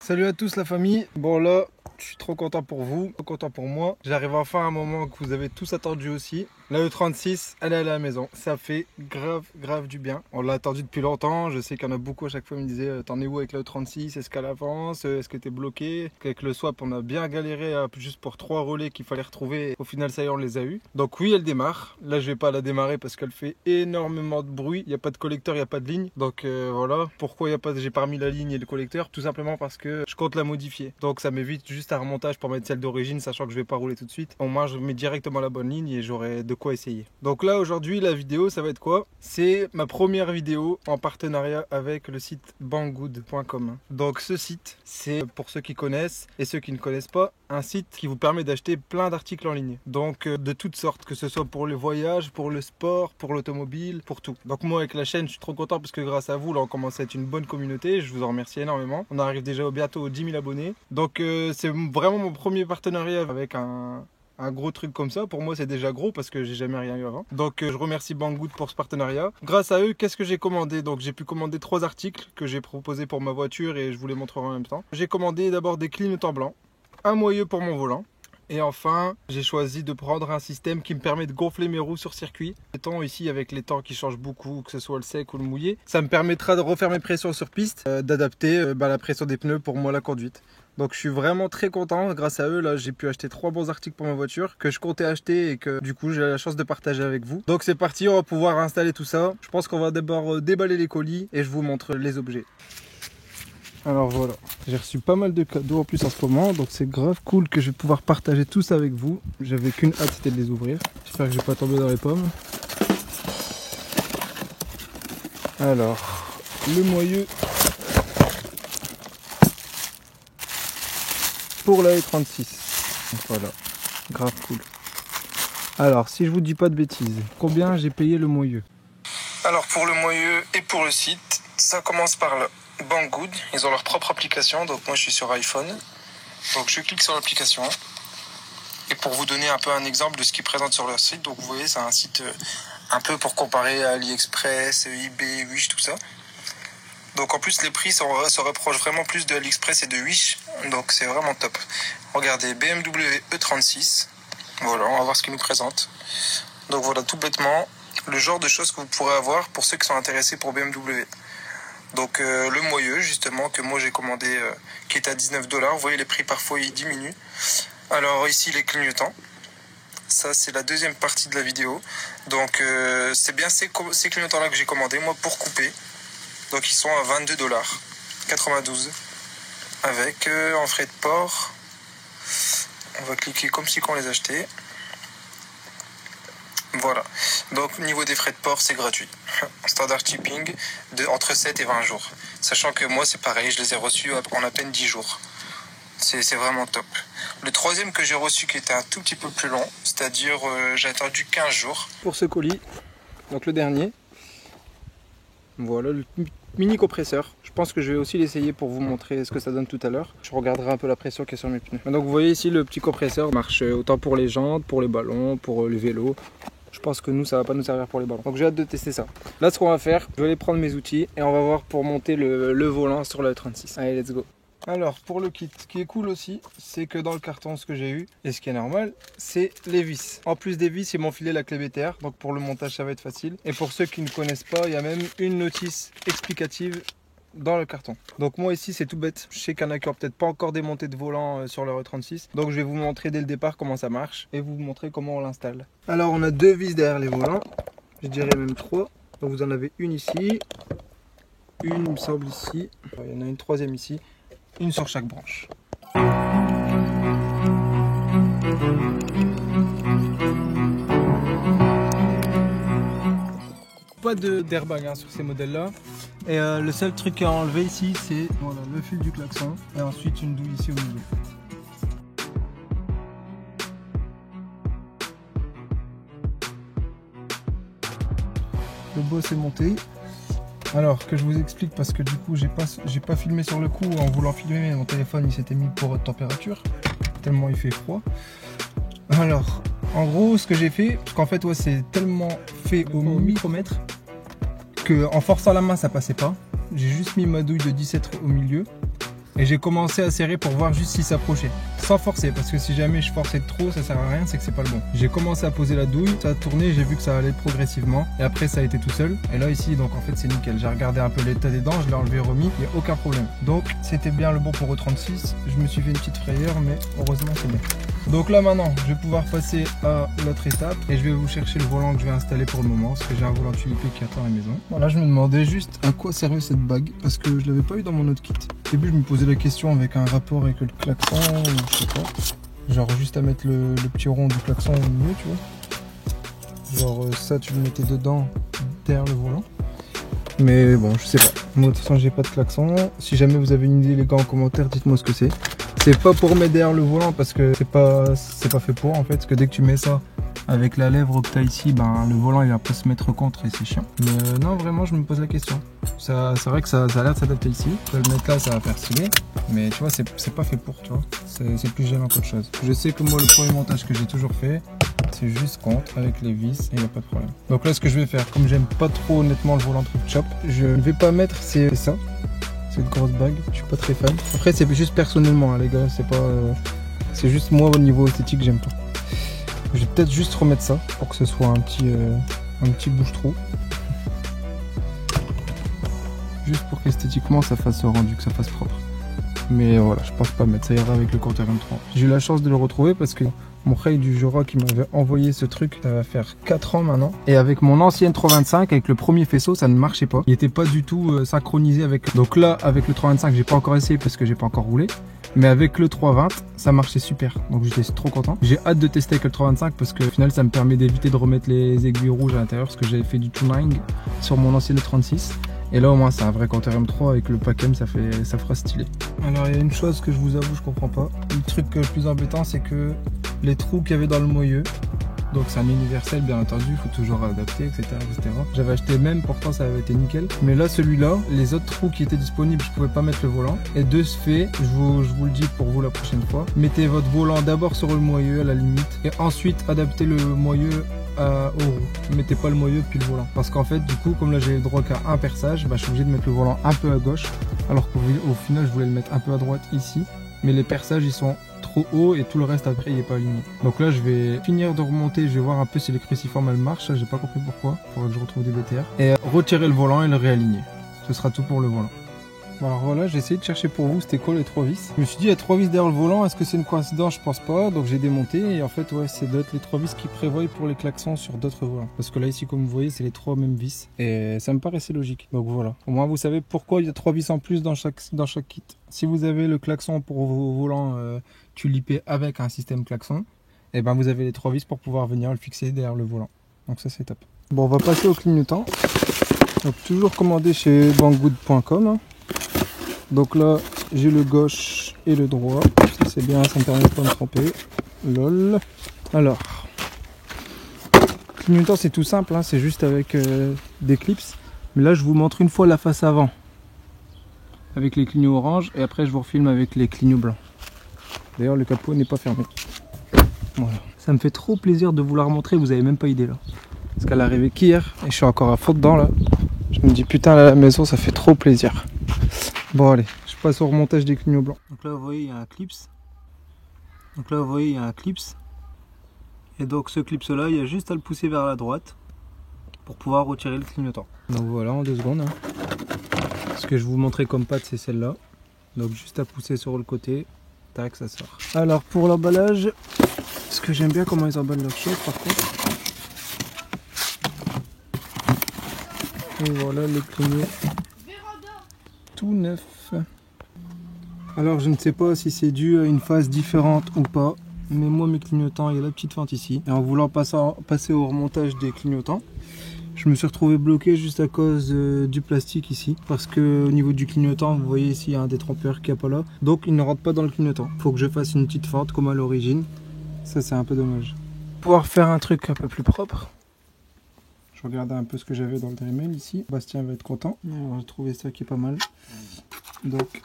Salut à tous la famille. Bon là, je suis trop content pour vous, trop content pour moi. J'arrive enfin à un moment que vous avez tous attendu aussi. La E36, elle est à la maison. Ça fait grave du bien. On l'a attendu depuis longtemps. Je sais qu'il y en a beaucoup à chaque fois qui me disaient t'en es où avec la E36? Est-ce qu'elle avance? Est-ce que t'es bloqué? Avec le swap, on a bien galéré juste pour 3 relais qu'il fallait retrouver. Au final, ça y est, on les a eu. Donc oui, elle démarre. Là, je vais pas la démarrer parce qu'elle fait énormément de bruit. Il n'y a pas de collecteur, il n'y a pas de ligne. Donc voilà. Pourquoi j'ai pas remis la ligne et le collecteur? Tout simplement parce que je compte la modifier. Donc ça m'évite juste un remontage pour mettre celle d'origine, sachant que je vais pas rouler tout de suite. Au moins, je mets directement la bonne ligne et j'aurai de quoi essayer. Donc là, aujourd'hui, la vidéo, ça va être quoi? C'est ma première vidéo en partenariat avec le site banggood.com. Donc ce site, c'est pour ceux qui connaissent et ceux qui ne connaissent pas, un site qui vous permet d'acheter plein d'articles en ligne. Donc de toutes sortes, que ce soit pour le voyage, pour le sport, pour l'automobile, pour tout. Donc moi avec la chaîne, je suis trop content parce que grâce à vous, là on commence à être une bonne communauté. Je vous en remercie énormément. On arrive déjà bientôt aux 10 000 abonnés. Donc c'est vraiment mon premier partenariat avec un gros truc comme ça. Pour moi c'est déjà gros parce que j'ai jamais rien eu avant. Donc je remercie Banggood pour ce partenariat. Grâce à eux, qu'est-ce que j'ai commandé? Donc j'ai pu commander 3 articles que j'ai proposés pour ma voiture et je vous les montrerai en même temps. J'ai commandé d'abord des clignotants blancs, un moyeu pour mon volant. Et enfin, j'ai choisi de prendre un système qui me permet de gonfler mes roues sur circuit. Étant ici avec les temps qui changent beaucoup, que ce soit le sec ou le mouillé, ça me permettra de refaire mes pressions sur piste, d'adapter la pression des pneus pour moi la conduite. Donc je suis vraiment très content, grâce à eux là j'ai pu acheter 3 bons articles pour ma voiture que je comptais acheter et que du coup j'ai la chance de partager avec vous. Donc c'est parti, on va pouvoir installer tout ça. Je pense qu'on va d'abord déballer les colis et je vous montre les objets. Alors voilà, j'ai reçu pas mal de cadeaux en plus en ce moment, donc c'est grave cool que je vais pouvoir partager tout ça avec vous. J'avais qu'une hâte, c'était de les ouvrir. J'espère que je vais pas tomber dans les pommes. Alors, le moyeu pour la E36. Donc voilà, grave cool. Alors, si je vous dis pas de bêtises, combien j'ai payé le moyeu? Alors pour le moyeu et pour le site, ça commence par là. Banggood, ils ont leur propre application, donc moi je suis sur iPhone. Donc je clique sur l'application. Et pour vous donner un peu un exemple de ce qu'ils présentent sur leur site, donc vous voyez c'est un site un peu pour comparer à AliExpress, eBay, Wish, tout ça. Donc en plus les prix se rapprochent vraiment plus de AliExpress et de Wish, donc c'est vraiment top. Regardez, BMW E36, voilà, on va voir ce qu'ils nous présentent. Donc voilà, tout bêtement, le genre de choses que vous pourrez avoir pour ceux qui sont intéressés pour BMW. Donc le moyeu justement que moi j'ai commandé qui est à 19 $, vous voyez les prix parfois ils diminuent. Alors ici les clignotants, ça c'est la deuxième partie de la vidéo. Donc c'est bien ces clignotants là que j'ai commandé moi pour couper. Donc ils sont à 22,92 $. Avec en frais de port, on va cliquer comme si on les achetait. Voilà, donc niveau des frais de port c'est gratuit. Standard shipping entre 7 et 20 jours. Sachant que moi c'est pareil, je les ai reçus en à peine 10 jours. C'est vraiment top. Le troisième que j'ai reçu qui était un tout petit peu plus long, c'est-à-dire j'ai attendu 15 jours. Pour ce colis, donc le dernier, voilà le mini compresseur. Je pense que je vais aussi l'essayer pour vous montrer ce que ça donne tout à l'heure. Je regarderai un peu la pression qui est sur mes pneus. Donc vous voyez ici le petit compresseur marche autant pour les jantes, pour les ballons, pour les vélos. Je pense que nous ça va pas nous servir pour les ballons. Donc j'ai hâte de tester ça. Là ce qu'on va faire, je vais aller prendre mes outils et on va voir pour monter le volant sur la E36. Allez let's go. Alors pour le kit, ce qui est cool aussi, c'est que dans le carton ce que j'ai eu, et ce qui est normal, c'est les vis. En plus des vis, ils m'ont filé la clé BTR, donc pour le montage ça va être facile. Et pour ceux qui ne connaissent pas, il y a même une notice explicative dans le carton. Donc moi ici c'est tout bête, je sais qu'il y en a qui n'ont peut-être pas encore démonté de volant sur leur E36, donc je vais vous montrer dès le départ comment ça marche et vous montrer comment on l'installe. Alors on a 2 vis derrière les volants, je dirais même 3, donc vous en avez une ici, une il me semble ici, il y en a une troisième ici, une sur chaque branche. Pas d'airbag sur ces modèles là. Et le seul truc à enlever ici c'est voilà, le fil du klaxon et ensuite une douille ici au milieu. Le boss est monté. Alors que je vous explique parce que du coup j'ai pas filmé sur le coup en voulant filmer, mais mon téléphone il s'était mis pour haute température tellement il fait froid. Alors en gros ce que j'ai fait, parce qu'en fait ouais, c'est tellement fait au micromètre que en forçant la main ça passait pas. J'ai juste mis ma douille de 17 au milieu et j'ai commencé à serrer pour voir juste s'il s'approchait. Sans forcer, parce que si jamais je forçais trop, ça sert à rien, c'est que c'est pas le bon. J'ai commencé à poser la douille, ça a tourné, j'ai vu que ça allait progressivement. Et après ça a été tout seul. Et là ici, donc en fait c'est nickel. J'ai regardé un peu l'état des dents, je l'ai enlevé, remis, il n'y a aucun problème. Donc c'était bien le bon pour E36. Je me suis fait une petite frayeur, mais heureusement c'est bien. Donc là maintenant, je vais pouvoir passer à l'autre étape et je vais vous chercher le volant que je vais installer pour le moment, parce que j'ai un volant tulipé qui attend à la maison. Voilà, je me demandais juste à quoi servait cette bague, parce que je l'avais pas eu dans mon autre kit. Au début je me posais la question avec un rapport avec le klaxon ou je sais pas. Genre juste à mettre le petit rond du klaxon au milieu, tu vois. Genre ça tu le mettais dedans, derrière le volant. Mais bon, je sais pas. Moi de toute façon j'ai pas de klaxon. Si jamais vous avez une idée les gars en commentaire, dites-moi ce que c'est. C'est pas pour mettre derrière le volant parce que c'est pas fait pour en fait. Parce que dès que tu mets ça avec la lèvre que tu as ici, ben, le volant il va pas se mettre contre et c'est chiant. Mais non, vraiment je me pose la question. C'est vrai que ça a l'air de s'adapter ici. Je vais le mettre là, ça va faire stylé. Mais tu vois, c'est pas fait pour, tu vois. C'est plus gênant qu'autre chose. Je sais que moi le premier montage que j'ai toujours fait, c'est juste contre avec les vis et il n'y a pas de problème. Donc là ce que je vais faire, comme j'aime pas trop honnêtement le volant Trip Chop, je ne vais pas mettre ça. Cette grosse bague, je suis pas très fan. Après c'est juste personnellement hein, les gars, c'est pas c'est juste moi au niveau esthétique j'aime pas. Je vais peut-être juste remettre ça pour que ce soit un petit bouche-trou. Juste pour qu'esthétiquement ça fasse rendu, que ça fasse propre. Mais voilà, je pense pas mettre, ça ira avec le compteur M3. J'ai eu la chance de le retrouver parce que mon frère du Jura qui m'avait envoyé ce truc, ça va faire 4 ans maintenant. Et avec mon ancienne 325, avec le premier faisceau, ça ne marchait pas. Il était pas du tout synchronisé avec... Donc là, avec le 325, j'ai pas encore essayé parce que j'ai pas encore roulé. Mais avec le 320, ça marchait super. Donc j'étais trop content. J'ai hâte de tester avec le 325 parce que au final, ça me permet d'éviter de remettre les aiguilles rouges à l'intérieur parce que j'avais fait du tuning sur mon ancienne 36. Et là au moins c'est un vrai compteur M3 avec le pack M, ça fera stylé. Alors il y a une chose que je vous avoue je comprends pas. Le truc le plus embêtant c'est que les trous qu'il y avait dans le moyeu, donc c'est un universel bien entendu, il faut toujours adapter etc. J'avais acheté le même, pourtant ça avait été nickel. Mais là celui-là, les autres trous qui étaient disponibles je pouvais pas mettre le volant. Et de ce fait, je vous le dis pour vous la prochaine fois, mettez votre volant d'abord sur le moyeu à la limite et ensuite adaptez le moyeu aux roues. Mettez pas le moyeu puis le volant parce qu'en fait du coup comme là j'ai le droit qu'à un perçage, bah, je suis obligé de mettre le volant un peu à gauche alors qu'au final je voulais le mettre un peu à droite ici, mais les perçages ils sont trop hauts et tout le reste après il est pas aligné. Donc là je vais finir de remonter, je vais voir un peu si les cruciformes elles marchent, j'ai pas compris pourquoi, faudrait que je retrouve des BTR et retirer le volant et le réaligner. Ce sera tout pour le volant. Alors voilà, j'ai essayé de chercher pour vous c'était quoi les 3 vis. Je me suis dit il y a 3 vis derrière le volant, est-ce que c'est une coïncidence? Je pense pas, donc j'ai démonté et en fait ouais c'est d'autres les 3 vis qui prévoient pour les klaxons sur d'autres volants. Parce que là ici comme vous voyez c'est les 3 mêmes vis et ça me paraissait logique. Donc voilà, au moins vous savez pourquoi il y a 3 vis en plus dans chaque kit. Si vous avez le klaxon pour vos volants tulipés avec un système klaxon, et ben vous avez les 3 vis pour pouvoir venir le fixer derrière le volant. Donc ça c'est top. Bon on va passer au clignotant. Donc toujours commandé chez banggood.com. Hein. Donc là, j'ai le gauche et le droit. C'est bien, ça me permet de pas me tromper. Lol. Alors, le clignotant c'est tout simple, hein, c'est juste avec des clips. Mais là, je vous montre une fois la face avant avec les clignots orange et après je vous refilme avec les clignots blancs. D'ailleurs, le capot n'est pas fermé. Voilà. Ça me fait trop plaisir de vous la remontrer, vous avez même pas idée là. Parce qu'elle est arrivée qu'hier et je suis encore à fond dedans là. Je me dis putain, là, à la maison, ça fait trop plaisir. Bon allez, je passe au remontage des clignots blancs. Donc là vous voyez il y a un clips. Et donc ce clips là, il y a juste à le pousser vers la droite pour pouvoir retirer le clignotant. Donc voilà en 2 secondes. Hein. Ce que je vous montrais comme patte c'est celle-là. Donc juste à pousser sur le côté, tac ça sort. Alors pour l'emballage, ce que j'aime bien comment ils emballent leur chose par contre. Et voilà les clignots. Tout neuf. Alors je ne sais pas si c'est dû à une phase différente ou pas, mais moi mes clignotants, il y a la petite fente ici. Et en voulant passer au remontage des clignotants, je me suis retrouvé bloqué juste à cause du plastique ici. Parce que au niveau du clignotant, vous voyez ici il y a un détrompeur qui n'est pas là. Donc il ne rentre pas dans le clignotant. Il faut que je fasse une petite fente comme à l'origine. Ça c'est un peu dommage. Pour pouvoir faire un truc un peu plus propre. Je regardais un peu ce que j'avais dans le Dremel ici. Bastien va être content. J'ai trouvé ça qui est pas mal. Donc,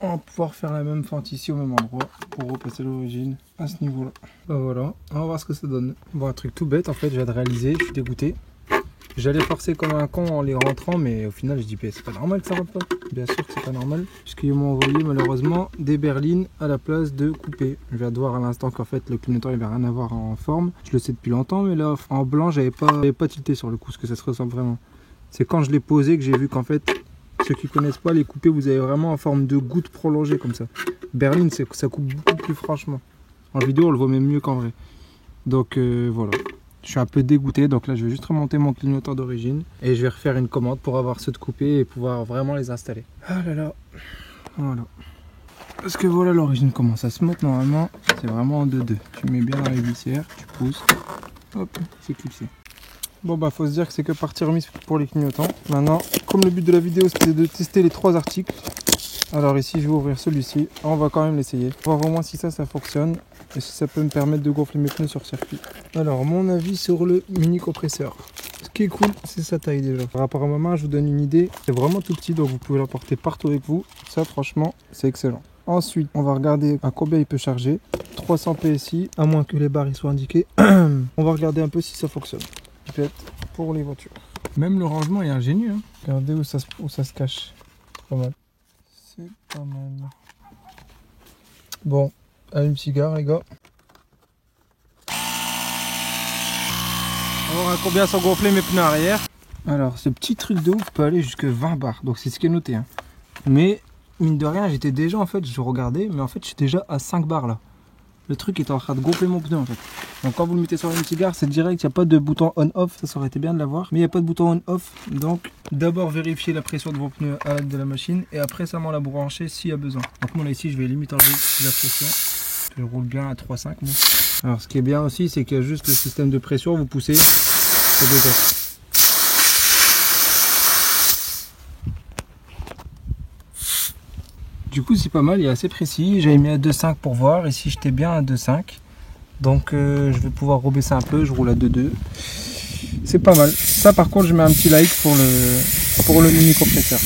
on va pouvoir faire la même fente ici au même endroit pour repasser l'origine à ce niveau-là. Ben voilà, on va voir ce que ça donne. Bon, un truc tout bête en fait, je viens de réaliser, je suis dégoûté. J'allais forcer comme un con en les rentrant, mais au final, je dis, c'est pas normal que ça rentre pas. Bien sûr que c'est pas normal, puisqu'ils m'ont envoyé malheureusement des berlines à la place de coupées. Je viens de voir à l'instant qu'en fait le clignotant il va rien avoir en forme. Je le sais depuis longtemps, mais là en blanc j'avais pas tilté sur le coup, ce que ça se ressemble vraiment. C'est quand je l'ai posé que j'ai vu qu'en fait, ceux qui connaissent pas les coupées, vous avez vraiment en forme de goutte prolongée comme ça. Berline, ça coupe beaucoup plus franchement. En vidéo on le voit même mieux qu'en vrai. Donc voilà. Je suis un peu dégoûté, donc là je vais juste remonter mon clignotant d'origine et je vais refaire une commande pour avoir ceux de coupés et pouvoir vraiment les installer. Ah là là, voilà. Parce que voilà l'origine comment ça se monte normalement, c'est vraiment en 2-2. Tu mets bien dans les glissières, tu pousses, hop, c'est clipsé. Bon bah faut se dire que c'est que partie remise pour les clignotants. Maintenant, comme le but de la vidéo c'était de tester les 3 articles, alors ici je vais ouvrir celui-ci, on va quand même l'essayer. Voir au moins si ça fonctionne. Et si ça peut me permettre de gonfler mes pneus sur circuit. Alors mon avis sur le mini compresseur. Ce qui est cool c'est sa taille déjà. Par rapport à ma main je vous donne une idée. C'est vraiment tout petit donc vous pouvez l'emporter partout avec vous. Ça franchement c'est excellent. Ensuite on va regarder à combien il peut charger. 300 PSI à moins que les barres y soient indiquées. On va regarder un peu si ça fonctionne. Peut-être pour les voitures. Même le rangement est ingénieux. Hein. Regardez où ça se cache. Pas mal. C'est pas mal. Bon. Allume cigare les gars. On va voir à combien sont gonflés mes pneus arrière. Alors ce petit truc de ouf peut aller jusque 20 bars. Donc c'est ce qui est noté. Hein. Mais mine de rien j'étais déjà en fait, je regardais, mais en fait je suis déjà à 5 bars là. Le truc est en train de gonfler mon pneu en fait. Donc quand vous le mettez sur une cigare, c'est direct, il n'y a pas de bouton on-off, ça aurait été bien de l'avoir. Mais il n'y a pas de bouton on-off. Donc d'abord vérifier la pression de vos pneus à l'aide de la machine et après seulement la brancher s'il y a besoin. Donc moi là ici je vais limite enlever la pression. Je roule bien à 3,5. Bon. Alors ce qui est bien aussi, c'est qu'il y a juste le système de pression, vous poussez, ça dégonfle. Du coup c'est pas mal, il est assez précis. J'avais mis à 2,5 pour voir, ici j'étais bien à 2,5. Donc je vais pouvoir rebaisser un peu, je roule à 2,2. C'est pas mal. Ça par contre je mets un petit like pour le mini compresseur.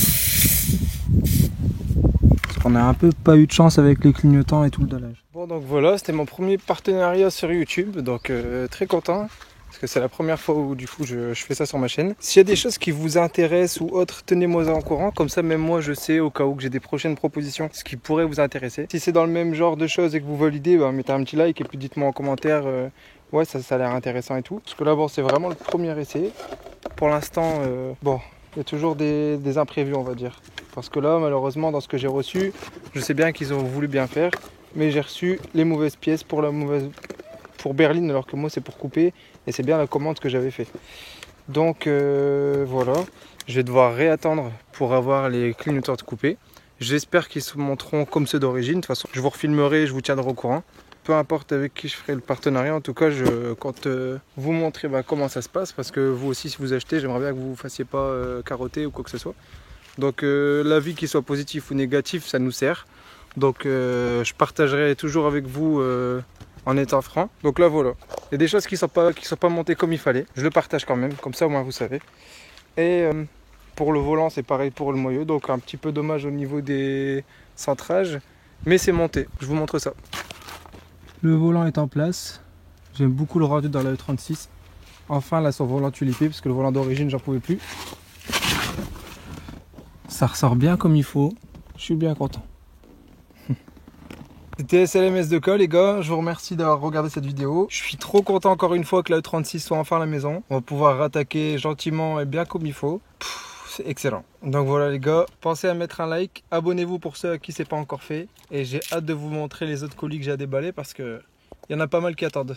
On a un peu pas eu de chance avec les clignotants et tout le dallage. Bon donc voilà, c'était mon premier partenariat sur YouTube, donc très content. Parce que c'est la première fois où du coup je fais ça sur ma chaîne. S'il y a des choses qui vous intéressent ou autres, tenez-moi en courant. Comme ça même moi je sais au cas où que j'ai des prochaines propositions ce qui pourrait vous intéresser. Si c'est dans le même genre de choses et que vous validez, bah, mettez un petit like et puis dites-moi en commentaire ouais ça a l'air intéressant et tout. Parce que là bon c'est vraiment le premier essai. Pour l'instant bon il y a toujours des imprévus on va dire. Parce que là malheureusement dans ce que j'ai reçu, je sais bien qu'ils ont voulu bien faire. Mais j'ai reçu les mauvaises pièces pour berline alors que moi c'est pour couper. Et c'est bien la commande que j'avais fait. Donc voilà, je vais devoir réattendre pour avoir les clignotants de coupés. J'espère qu'ils se montreront comme ceux d'origine. De toute façon, je vous refilmerai, je vous tiendrai au courant. Peu importe avec qui je ferai le partenariat, en tout cas, je compte vous montrer comment ça se passe. Parce que vous aussi, si vous achetez, j'aimerais bien que vous ne vous fassiez pas carotter ou quoi que ce soit. Donc l'avis qu'il soit positif ou négatif, ça nous sert. Donc je partagerai toujours avec vous en étant franc. Donc là voilà, il y a des choses qui sont pas montées comme il fallait. Je le partage quand même, comme ça au moins vous savez. Et pour le volant c'est pareil pour le moyeu. Donc un petit peu dommage au niveau des centrages. Mais c'est monté, je vous montre ça. Le volant est en place. J'aime beaucoup le rendu dans la E36. Enfin là son volant tulipé, parce que le volant d'origine j'en pouvais plus. Ça ressort bien comme il faut. Je suis bien content. C'était SLMS de Col les gars, je vous remercie d'avoir regardé cette vidéo. Je suis trop content encore une fois que la E36 soit enfin à la maison. On va pouvoir rattaquer gentiment et bien comme il faut. C'est excellent. Donc voilà les gars, pensez à mettre un like, abonnez-vous pour ceux à qui c'est pas encore fait. Et j'ai hâte de vous montrer les autres colis que j'ai à déballer parce que il y en a pas mal qui attendent.